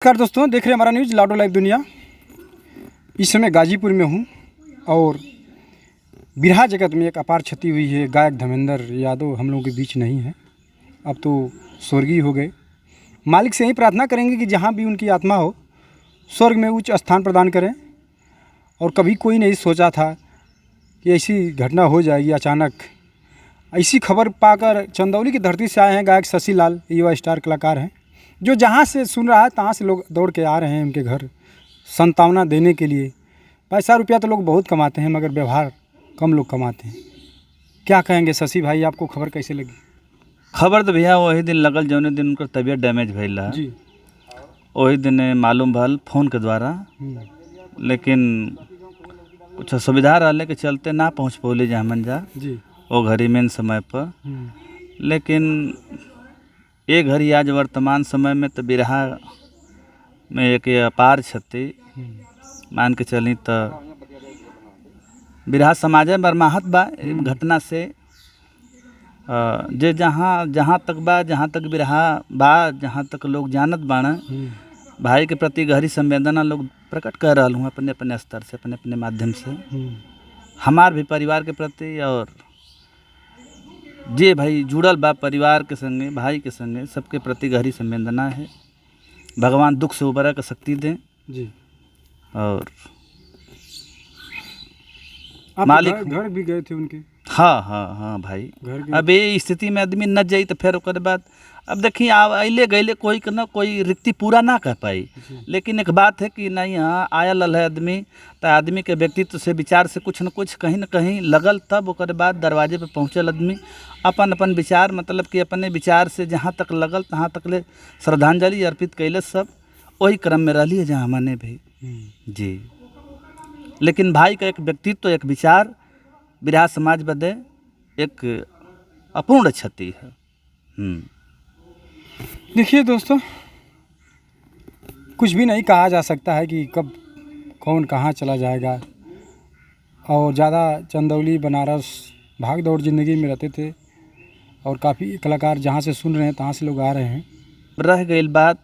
नमस्कार दोस्तों, देख रहे हैं हमारा न्यूज़ लाडो लाइव दुनिया। इस समय गाजीपुर में हूँ और बिरहा जगत में एक अपार क्षति हुई है। गायक धर्मेंद्र यादव हम लोगों के बीच नहीं है, अब तो स्वर्गीय हो गए। मालिक से यही प्रार्थना करेंगे कि जहाँ भी उनकी आत्मा हो स्वर्ग में उच्च स्थान प्रदान करें। और कभी कोई नहीं सोचा था कि ऐसी घटना हो जाएगी। अचानक ऐसी खबर पाकर चंदौली की धरती से आए हैं गायक शशि लाल, युवा स्टार कलाकार हैं, जो जहाँ से सुन रहा है तहाँ से लोग दौड़ के आ रहे हैं उनके घर संतावना देने के लिए। पैसा रुपया तो लोग बहुत कमाते हैं मगर व्यवहार कम लोग कमाते हैं। क्या कहेंगे शशि भाई, आपको खबर कैसे लगी? खबर तो भैया वही दिन लगल जौने दिन उनकर तबीयत डैमेज भइल रहा जी, वही दिन मालूम भल फोन के द्वारा, लेकिन कुछ असुविधा रहने के चलते ना पहुँच पौले जहाँ जा जी, वो घड़ी मेन समय पर। लेकिन ये घड़ी आज वर्तमान समय में तो बिरहा में एक अपार क्षति मान के चली तो बिरहा समाज में बरमाहत बा घटना से। जे जहाँ तक बिरहा बा, जहाँ तक लोग जानत बाण भाई के प्रति गहरी संवेदना लोग प्रकट कर रहा हूँ अपने अपने स्तर से, अपने अपने माध्यम से। हमार भी परिवार के प्रति और जे भाई जुड़ल बा परिवार के संगे, भाई के संगे, सबके प्रति गहरी संवेदना है। भगवान दुख से उबरा का शक्ति दें जी। और आप मालिक घर भी गए थे उनके? हाँ भाई, घर के अब ये स्थिति में आदमी न जाई तो फिर ओकर बाद अब देखिए अले गए कोई ना कोई रिक्ति पूरा ना कर पाई। लेकिन एक बात है कि नहीं, हाँ आयल है आदमी तो आदमी के व्यक्तित्व से विचार से कुछ न कुछ कहीं ना कहीं लगल, तब ओकर बाद दरवाजे पे पहुँचल आदमी अपन अपन विचार, मतलब कि अपने विचार से जहाँ तक लगल तहाँ तक ले श्रद्धांजलि अर्पित कैले। सब वही क्रम में रही है जहाँ मैंने भी जी। लेकिन भाई का एक व्यक्तित्व, एक विचार बिरहा समाज बदे एक अपूर्ण क्षति है। देखिए दोस्तों, कुछ भी नहीं कहा जा सकता है कि कब कौन कहाँ चला जाएगा। और ज़्यादा चंदौली बनारस भाग दौड़ ज़िंदगी में रहते थे और काफ़ी कलाकार जहाँ से सुन रहे हैं तहाँ से लोग आ रहे हैं। रह गई बात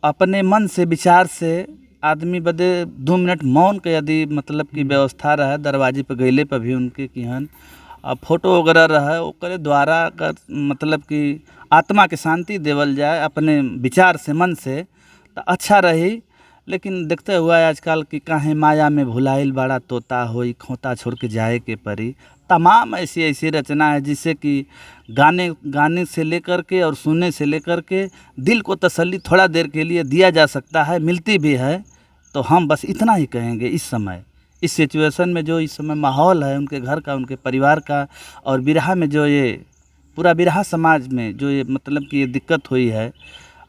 अपने मन से विचार से आदमी बदे 2 मिनट मौन के यदि मतलब की व्यवस्था रहे, दरवाजे पे गईले पर भी उनके किहन फोटो वगैरह रहे ओकरे द्वारा अगर मतलब कि आत्मा के शांति देवल जाए अपने विचार से, मन से, तो अच्छा रही। लेकिन देखते हुआ आजकल कि काहे माया में भुलाइल बड़ा तोता होई, खोता छोड़ के जाए के परी। तमाम ऐसी ऐसी रचना है जिससे कि गाने से लेकर के और सुनने से लेकर के दिल को तसल्ली थोड़ा देर के लिए दिया जा सकता है, मिलती भी है। तो हम बस इतना ही कहेंगे इस समय, इस सिचुएशन में जो इस समय माहौल है उनके घर का, उनके परिवार का, और बिरहा में जो ये पूरा बिरहा समाज में जो ये मतलब कि ये दिक्कत हुई है।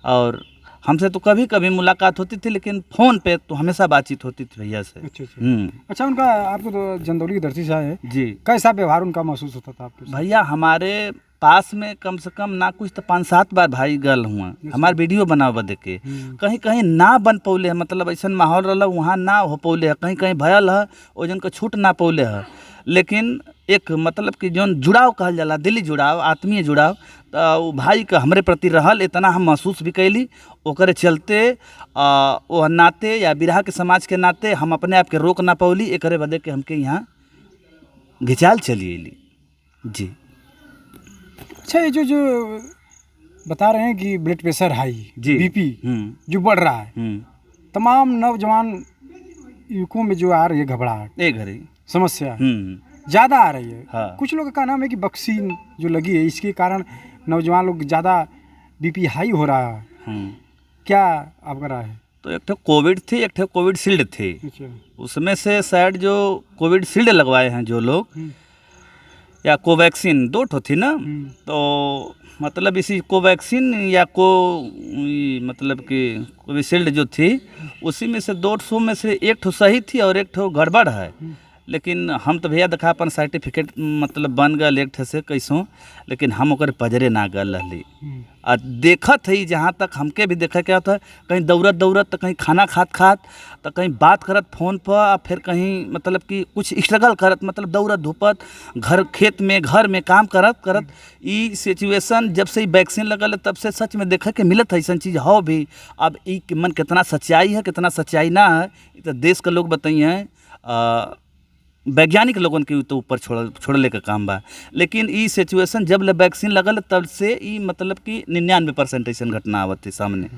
और हमसे तो कभी कभी मुलाकात होती थी लेकिन फ़ोन पे तो हमेशा बातचीत होती थी भैया से। अच्छा, उनका आपको तो चंदौली की धरती से है जी, कैसा व्यवहार उनका महसूस होता था आपके? भैया हमारे पास में कम से कम ना कुछ तो 5-7 बार भाई गल हुआ हमारे वीडियो बनाव बदे के। कहीं कहीं ना बन पौले है, मतलब ऐसा माहौल रहा वहाँ ना हो पौले है, कहीं कहीं भयल है ओजन का छूट ना पौले है। लेकिन एक मतलब कि जौन जुड़ाव कहल जाला, दिली जुड़ाव, आत्मीय जुड़ाव, तो भाई का हमरे प्रति रहल, इतना हम महसूस भी कैली। ओकरे चलते वो नाते या बिरहा के समाज के नाते हम अपने आप के रोक ना पौली, एक बदे के हमके यहाँ घिचाल चली अली जी। अच्छा, ये जो बता रहे हैं कि ब्लड प्रेशर हाई, बीपी जो बढ़ रहा है, तमाम नौजवान युवकों में जो आ रही है घबराहट, एक घड़ी समस्या ज़्यादा आ रही है। हाँ। कुछ लोगों का नाम है कि वैक्सीन जो लगी है इसके कारण नौजवान लोग ज़्यादा बीपी हाई हो रहा है। क्या आपका राय है? तो एक ठो कोविड थी, एक ठो कोविड शील्ड थी। अच्छा। उसमें से शायद जो कोविड शील्ड लगवाए हैं जो लोग, या कोवैक्सीन 2 ठो थी ना, तो मतलब इसी कोवैक्सीन या मतलब कि कोविशील्ड जो थी उसी में से 200 में से 1 ठो सही थी और 1 ठो गड़बड़ है। लेकिन हम तो भैया देखा अपन सर्टिफिकेट मतलब बन गए एक ठे से कैसों, लेकिन हम ओकर पजरे ना गल रहली। आ देखत है जहाँ तक हमके भी देखे क्या होता है, कहीं दौड़त दौड़त तो कहीं खाना खात खात तो कहीं बात करत फ़ोन पर, आ फिर कहीं मतलब कि कुछ स्ट्रगल करत, मतलब दौड़त धूपत घर खेत में घर में काम करत करत ई सिचुएशन जब से वैक्सीन लगल है तब से सच में देखे के मिलत है ऐसा चीज़ हो भी। अब ई के मन कितना सच्चाई है कितना सच्चाई ना है, ई तो देश के लोग बताइए, वैज्ञानिक लोगन के तो ऊपर छोड़ले का काम बा। लेकिन ई सिचुएशन जब ले वैक्सीन लगल तब से ई मतलब कि 99% ऐसा घटना आवत है सामने।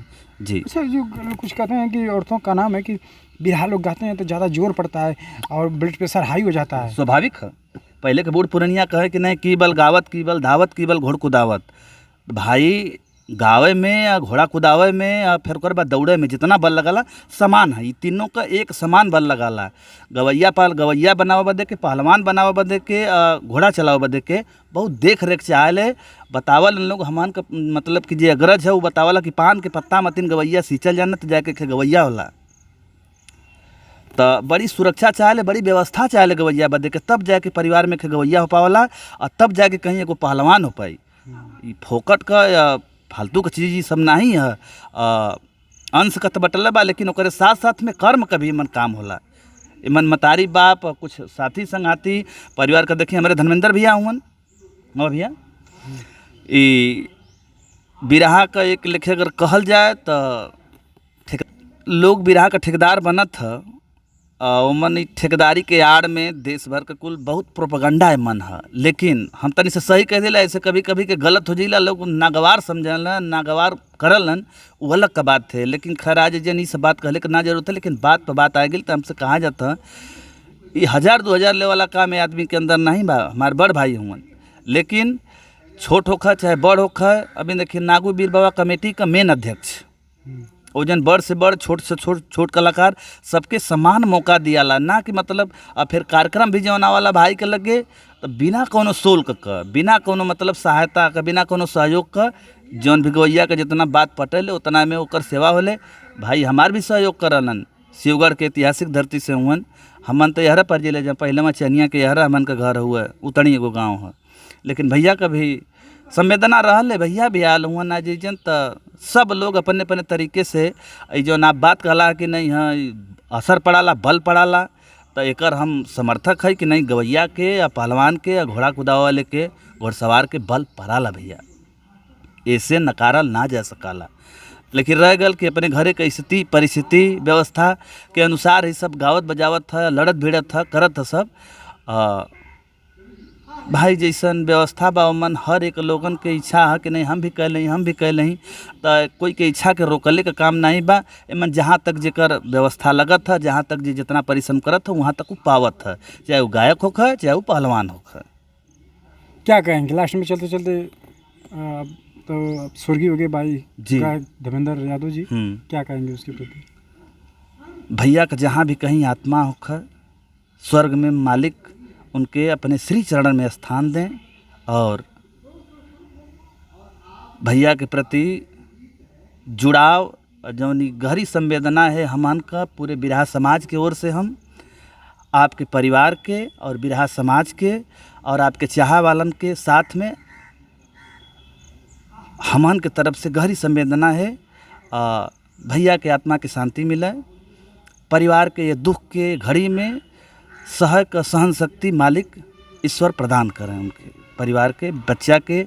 जी अच्छा, जो कुछ कहते हैं कि औरतों का नाम है कि बिरहा लोग गाते हैं तो ज़्यादा जोर पड़ता है और ब्लड प्रेशर हाई हो जाता है। स्वाभाविक है। पहले के बूढ़ पुरनिया कहे कि नहीं की बल गावत की बल धावत की बल घोड़ कुदावत। भाई गावे में या घोड़ा कुदावे में या फिर ओकर बाद दौड़े में जितना बल लगाला समान है, ये तीनों का एक समान बल लगाला। गवैया बनावे बदे के, पहलवान बनावे बदे के, घोड़ा चलावे बदे के बहुत देख रेख चाहले। बतावल लोग हमान का मतलब कि जे अग्रज है वो बतावला कि पान के पत्ता मतीन गवैया सींचल जाना तो जाके के गवैया होला। तो बड़ी सुरक्षा चाहले, बड़ी व्यवस्था चाहले गवैया बदे के, तब जाके परिवार में के गवैया हो पावला और तब जाके कहीं एगो पहलवान हो पाई। ये फोकट का या फालतू का चीज़ सब नहीं है, अंश का तो बटल बा, लेकिन ओकरे साथ साथ में कर्म का भी मन काम होला। मन मतारी बाप कुछ साथी संगाती परिवार का देखिए, हमारे धर्मेंद्र भैया हुवन और भैया ई बिरहा का एक लेखे अगर कहल जाए तो लोग बिरहा का ठेकेदार बनत है। मन ठेकेदारी के आड़ में देश भर का कुल बहुत प्रोपगंडा है मन है, लेकिन हम तनी से सही कह दिला, ऐसे कभी कभी के गलत हो जाइला, लोग नागवार समझलन नागवार करलन, वो अलग का बात है। लेकिन खैर आज जन ई सब बात कहले के ना जरूरत है, लेकिन बात पर बात आ गई तो हमसे कहा जाता ये 1000-2000 ले वाला काम है आदमी के अंदर नहीं बा। हमारे बड़ भाई हुआ, लेकिन छोट होखा चाहे बड़ होखा, अभी देखिए नागू बीर बाबा कमेटी का मेन अध्यक्ष ओजन बड़ से बड़ छोट से छोट कलाकार सबके समान मौका दियाला ना, कि मतलब फिर कार्यक्रम भी जौन वाला भाई के लगे तो बिना कोनो शुल्क का, बिना कोनो मतलब सहायता का, बिना कोनो सहयोग का जौन भी गवैया के जितना बात पटेले उतना में ओकर सेवा होले। भाई हमार भी सहयोग करलन, शिवगढ़ के ऐतिहासिक धरती से हुआ, हमन तो यहरा पर जिले जब पहले में चनिया के यहरा हमन का घर हुआ, उतनी एगो गाँव है। लेकिन भैया का भी संवेदना रहल, भैया भी आल हुआ ना जी जन, तो सब लोग अपने अपने तरीके से जो ना बात कहला कि नहीं हाँ असर पड़ाला बल पड़ाला, तो एकर हम समर्थक है कि नहीं गवैया के या पहलवान के या घोड़ा कुदावे वाले के घोड़सवार के बल पड़ाला भैया, ऐसे नकारल ना जा सकाला। लेकिन रह गल कि अपने घरे के स्थिति परिस्थिति व्यवस्था के अनुसार ही सब गावत बजावत था, लड़त भिड़त था, करत था सब। भाई जैसन व्यवस्था बा मन हर एक लोगन के इच्छा है कि नहीं हम भी कह लें हम भी कह लें, तो कोई के इच्छा के रोकले का काम नहीं बा। एमन जहाँ तक जेकर व्यवस्था लगत है, जहाँ तक जितना परिश्रम करत है वहाँ तक वो पावत है, चाहे वो गायक होखा चाहे वो पहलवान होखा। क्या कहेंगे लास्ट में चलते चलते? तो स्वर्गीय हो गए भाई जी धर्मेंद्र यादव जी, क्या कहेंगे उसके प्रति? भैया का जहाँ भी कहीं आत्मा होखा स्वर्ग में मालिक उनके अपने श्री चरण में स्थान दें, और भैया के प्रति जुड़ाव जो गहरी संवेदना है हमन का पूरे बिरहा समाज की ओर से, हम आपके परिवार के और बिरहा समाज के और आपके चाह वालन के साथ में हमन के तरफ से गहरी संवेदना है। भैया के आत्मा की शांति मिले, परिवार के ये दुख के घड़ी में सहन शक्ति मालिक ईश्वर प्रदान करें, उनके परिवार के बच्चा के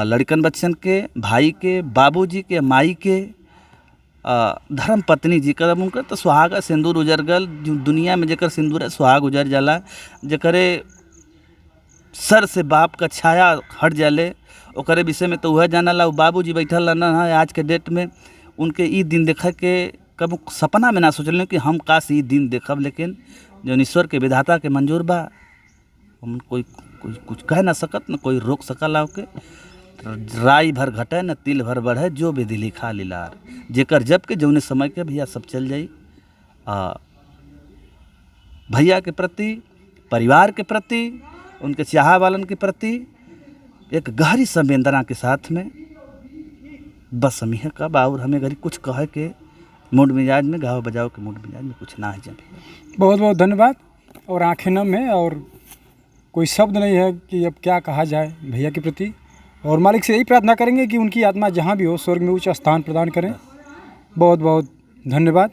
लड़कन बच्चन के भाई के बाबूजी के माई के धर्म पत्नी जी का उनका तो सुहाग सिंदूर उजर गल, दुनिया में जेकर सिंदूर है सुहाग उजर जाला, जेकरे सर से बाप का छाया हट जाले ओकरे विषय में तो वह जानला। बाबूजी बैठल रहना है आज के डेट में, उनके ई दिन देखा के कब सपना में ना सोचल कि हम काश ई दिन देखब, लेकिन जो ईश्वर के विधाता के मंजूर बा हम कोई कुछ कह ना सकत, न कोई रोक सकला ओके। राई भर घटे न तिल भर बढ़े, जो विधि लिखा लीलार, जेकर जब के जौने समय के भैया सब चल जाई। भैया के प्रति परिवार के प्रति उनके चाह वालन के प्रति एक गहरी संवेदना के साथ में बस हमें का बाउर हमें गरी कुछ कहे के मूड मिजाज में गाँव बजाओ के मूड मिजाज में कुछ ना है। जब बहुत बहुत धन्यवाद। और आंखें नम है और कोई शब्द नहीं है कि अब क्या कहा जाए भैया के प्रति। और मालिक से यही प्रार्थना करेंगे कि उनकी आत्मा जहाँ भी हो स्वर्ग में उच्च स्थान प्रदान करें। बहुत बहुत धन्यवाद।